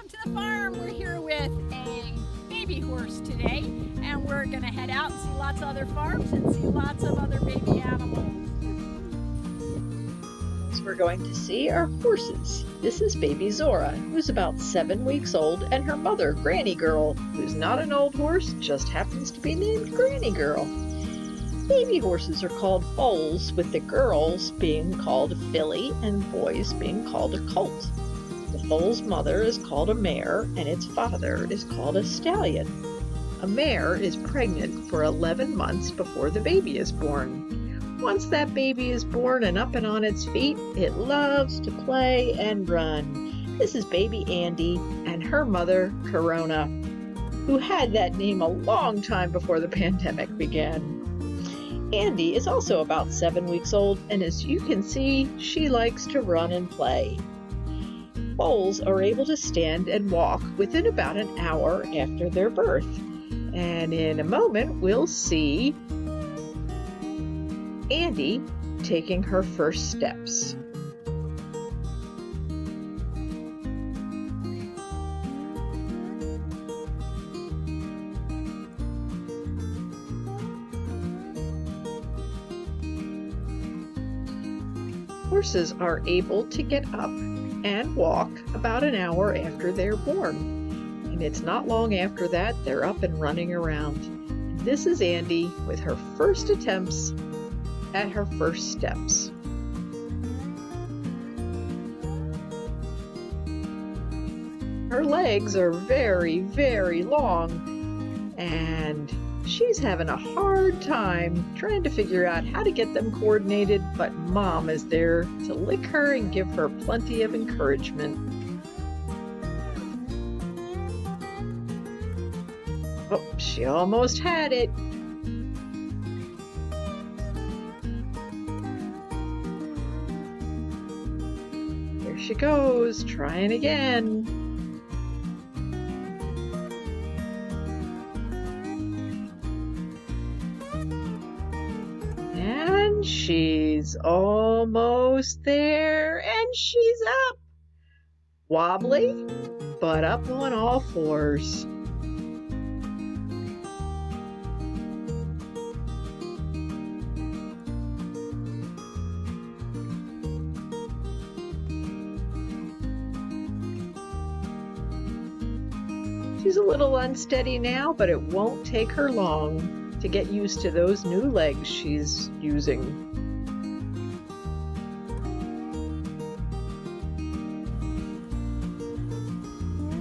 welcome to the farm. We're here with a baby horse today, and we're going to head out and see lots of other farms and see lots of other baby animals. We're going to see are horses. This is baby Zora, who's about 7 weeks old, and her mother, Granny Girl, who's not an old horse, just happens to be named Granny Girl. Baby horses are called foals, with the girls being called a filly and boys being called a colt. The foal's mother is called a mare, and its father is called a stallion. A mare is pregnant for 11 months before the baby is born. Once that baby is born and up and on its feet, it loves to play and run. This is baby Andy and her mother, Corona, who had that name a long time before the pandemic began. Andy is also about 7 weeks old, and as you can see, she likes to run and play. Foals are able to stand and walk within about an hour after their birth. And in a moment, we'll see Andy taking her first steps. Horses are able to get up and walk about an hour after they're born. And it's not long after that they're up and running around. This is Andy with her first attempts at her first steps. Her legs are very, very long, and she's having a hard time trying to figure out how to get them coordinated, but Mom is there to lick her and give her plenty of encouragement. Oh, she almost had it. Here she goes, trying again. And she's almost there, and she's up. Wobbly, but up on all fours. She's a little unsteady now, but it won't take her long to get used to those new legs she's using.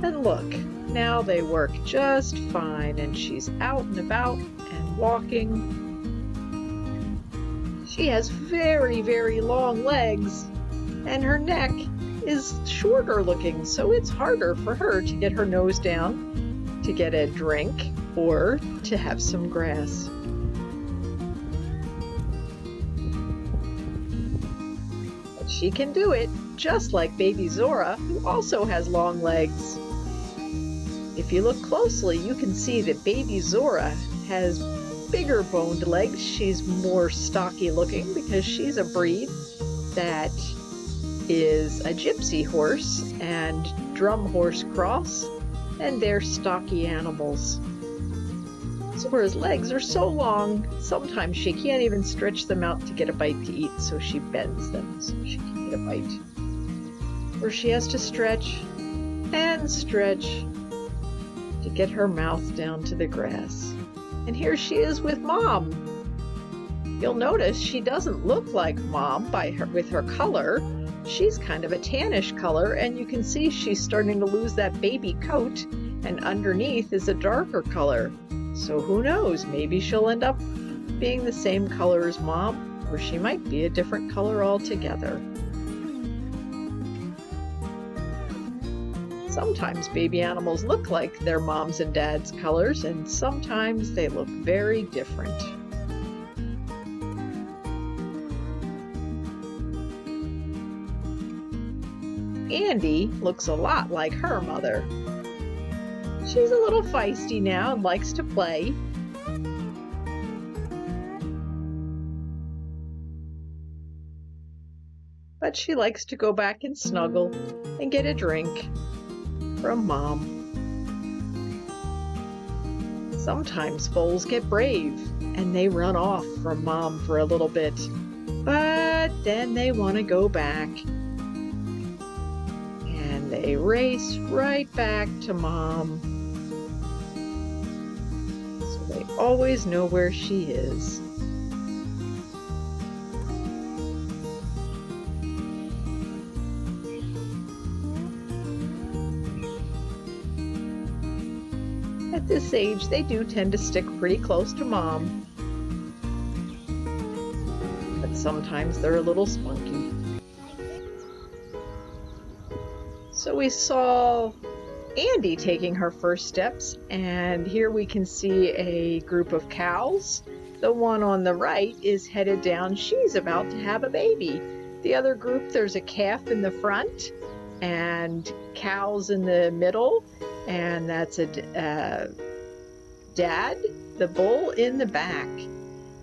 And look, now they work just fine, and she's out and about and walking. She has very, very long legs, and her neck is shorter looking, so it's harder for her to get her nose down, to get a drink, or to have some grass. But she can do it, just like baby Zora, who also has long legs. If you look closely, you can see that baby Zora has bigger boned legs. She's more stocky looking because she's a breed that is a gypsy horse and drum horse cross, and they're stocky animals. Zora's legs are so long, sometimes she can't even stretch them out to get a bite to eat, so she bends them so she can get a bite. Or she has to stretch and stretch to get her mouth down to the grass. And here she is with Mom. You'll notice she doesn't look like Mom with her color. She's kind of a tannish color, and you can see she's starting to lose that baby coat, and underneath is a darker color. So who knows, maybe she'll end up being the same color as Mom, or she might be a different color altogether. Sometimes baby animals look like their mom's and dad's colors, and sometimes they look very different. Andy looks a lot like her mother. She's a little feisty now and likes to play. But she likes to go back and snuggle and get a drink. from Mom. Sometimes foals get brave and they run off from Mom for a little bit, but then they want to go back. And they race right back to Mom. So they always know where she is. At this age, they do tend to stick pretty close to Mom. But sometimes they're a little spunky. So we saw Andy taking her first steps, and here we can see a group of cows. The one on the right is headed down. She's about to have a baby. The other group, there's a calf in the front and cows in the middle, and that's a dad, the bull in the back.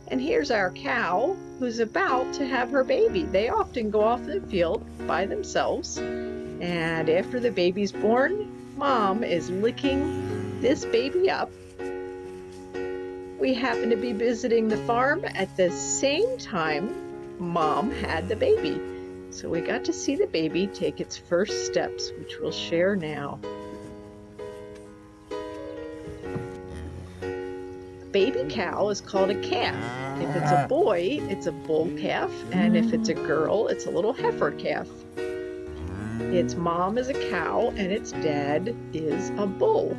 And here's our cow who's about to have her baby. They often go off in the field by themselves. And after the baby's born, Mom is licking this baby up. We happen to be visiting the farm at the same time Mom had the baby. So we got to see the baby take its first steps, which we'll share now. Baby cow is called a calf. If it's a boy, it's a bull calf, and if it's a girl, it's a little heifer calf. Its mom is a cow and its dad is a bull.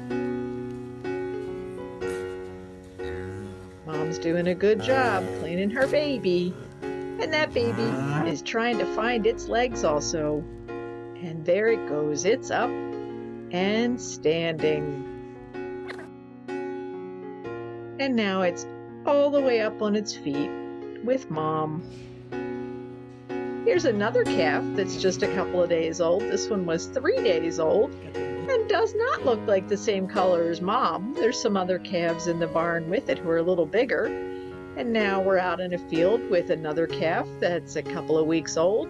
Mom's doing a good job cleaning her baby, and that baby is trying to find its legs also. And there it goes, it's up and standing. And now it's all the way up on its feet with Mom. Here's another calf that's just a couple of days old. This one was 3 days old and does not look like the same color as Mom. There's some other calves in the barn with it who are a little bigger. And now we're out in a field with another calf that's a couple of weeks old.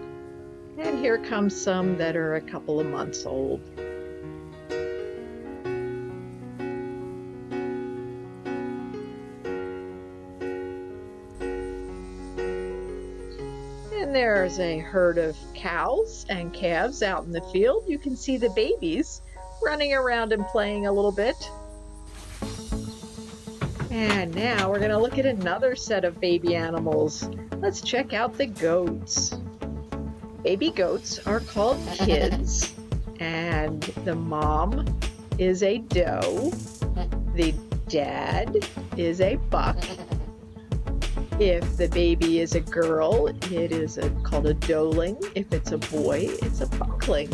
And here comes some that are a couple of months old. And there's a herd of cows and calves out in the field. You can see the babies running around and playing a little bit. And now we're going to look at another set of baby animals. Let's check out the goats. Baby goats are called kids, and the mom is a doe. The dad is a buck. If the baby is a girl, it is called a doeling. If it's a boy, it's a buckling.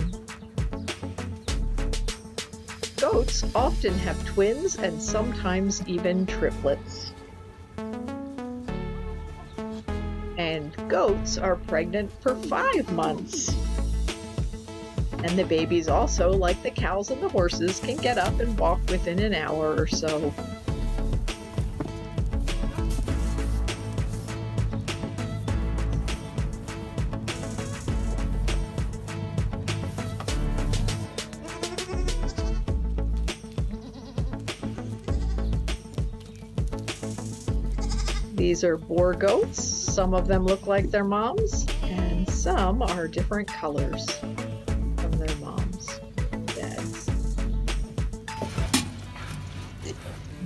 Goats often have twins and sometimes even triplets. And goats are pregnant for 5 months. And the babies also, like the cows and the horses, can get up and walk within an hour or so. These are boar goats. Some of them look like their moms, and some are different colors from their moms' dads.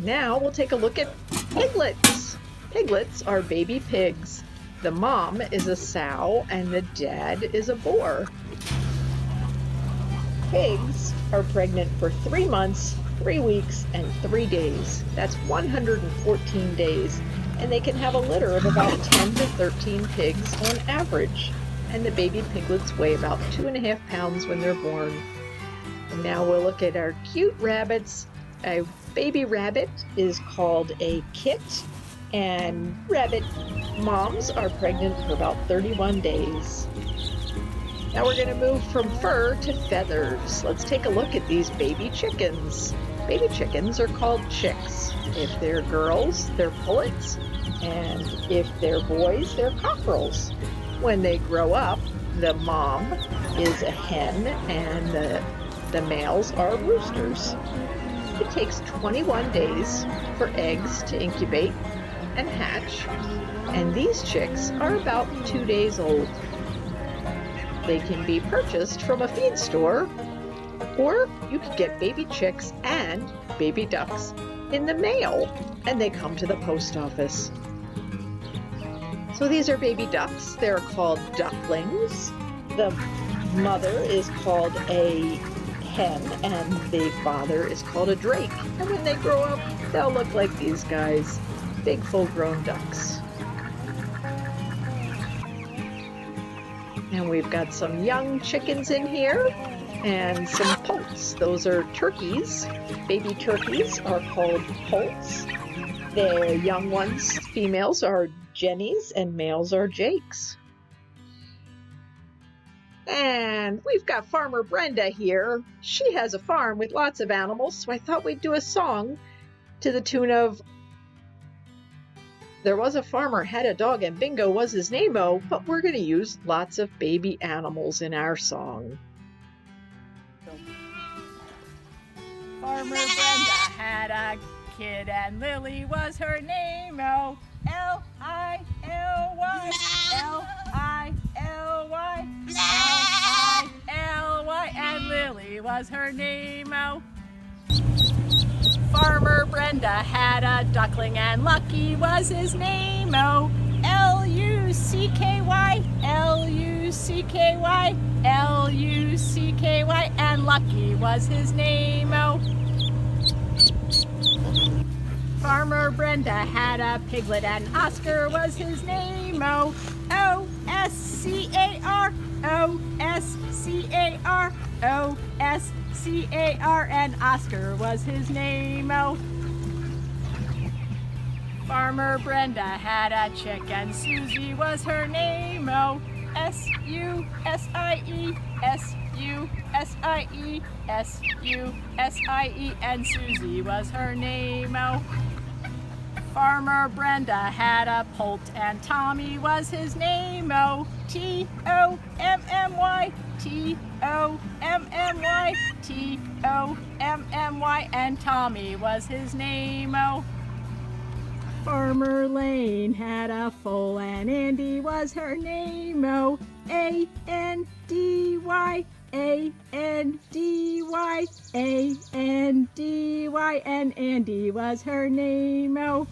Now we'll take a look at piglets. Piglets are baby pigs. The mom is a sow and the dad is a boar. Pigs are pregnant for 3 months, 3 weeks, and 3 days. That's 114 days. And they can have a litter of about 10 to 13 pigs on average. And the baby piglets weigh about 2.5 pounds when they're born. And now we'll look at our cute rabbits. A baby rabbit is called a kit, and rabbit moms are pregnant for about 31 days. Now we're going to move from fur to feathers. Let's take a look at these baby chickens. Baby chickens are called chicks. If they're girls, they're pullets, and if they're boys, they're cockerels. When they grow up, the mom is a hen and the The males are roosters. It takes 21 days for eggs to incubate and hatch, and these chicks are about 2 days old. They can be purchased from a feed store, or you could get baby chicks and baby ducks in the mail, and they come to the post office. So these are baby ducks. They're called ducklings. The mother is called a hen, and the father is called a drake. And when they grow up, they'll look like these guys, big full-grown ducks. And we've got some young chickens in here and some poults. Those are turkeys. Baby turkeys are called poults. Their young ones, females, are jennies and males are jakes. And we've got Farmer Brenda here. She has a farm with lots of animals, so I thought we'd do a song to the tune of "There was a farmer, had a dog, and Bingo was his name-o," but we're going to use lots of baby animals in our song. Farmer Brenda had a kid and Lily was her name-o. Lily, Lily, and Lily was her name-o. Farmer Brenda had a duckling and Lucky was his name-o. Lucky, Lucky, and Lucky was his name-o. Farmer Brenda had a piglet and Oscar was his name-o. Oscar, Oscar, and Oscar was his name-o. Farmer Brenda had a chick and Susie was her name-o. Susie, Susie, and Susie was her name-o. Farmer Brenda had a poult and Tommy was his name-o. Tommy, Tommy, and Tommy was his name-o. Farmer Lane had a foal and Andy was her name-o. Andy, Andy, and Andy was her name-o.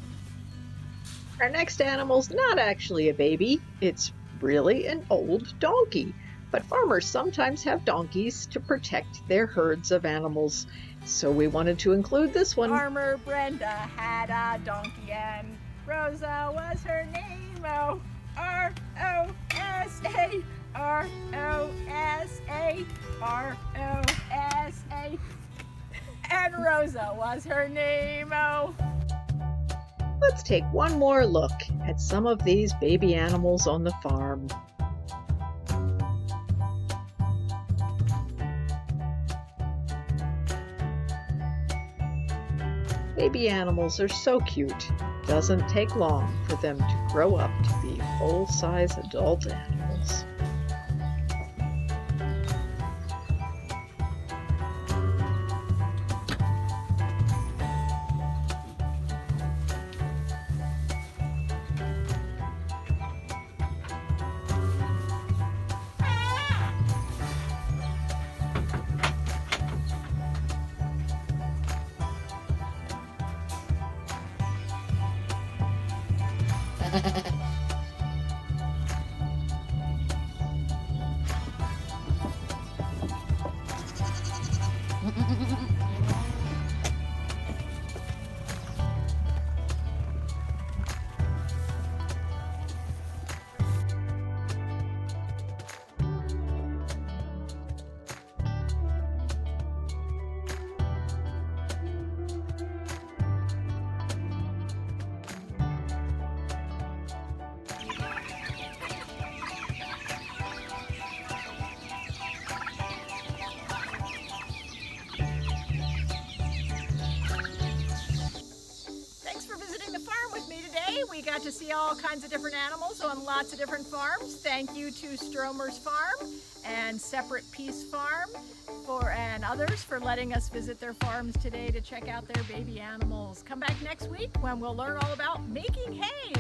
Our next animal's not actually a baby. It's really an old donkey. But farmers sometimes have donkeys to protect their herds of animals. So we wanted to include this one. Farmer Brenda had a donkey and Rosa was her name-o. R-O-S-A, R-O-S-A, R-O-S-A, and Rosa was her name-o. Let's take one more look at some of these baby animals on the farm. Baby animals are so cute. Doesn't take long for them to grow up to be full-size adult animals. got to see all kinds of different animals on lots of different farms. Thank you to Stromer's Farm and Separate Peace Farm and others for letting us visit their farms today to check out their baby animals. Come back next week when we'll learn all about making hay.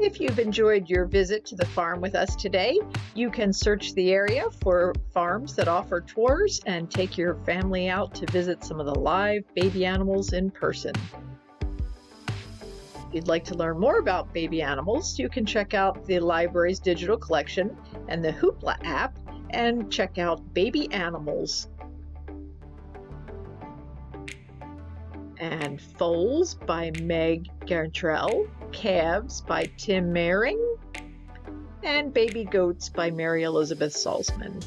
If you've enjoyed your visit to the farm with us today, you can search the area for farms that offer tours and take your family out to visit some of the live baby animals in person. If you'd like to learn more about baby animals, you can check out the library's digital collection and the Hoopla app and check out Baby Animals. And Foals by Meg Gartrell, Calves by Tim Maring, and Baby Goats by Mary Elizabeth Salzman.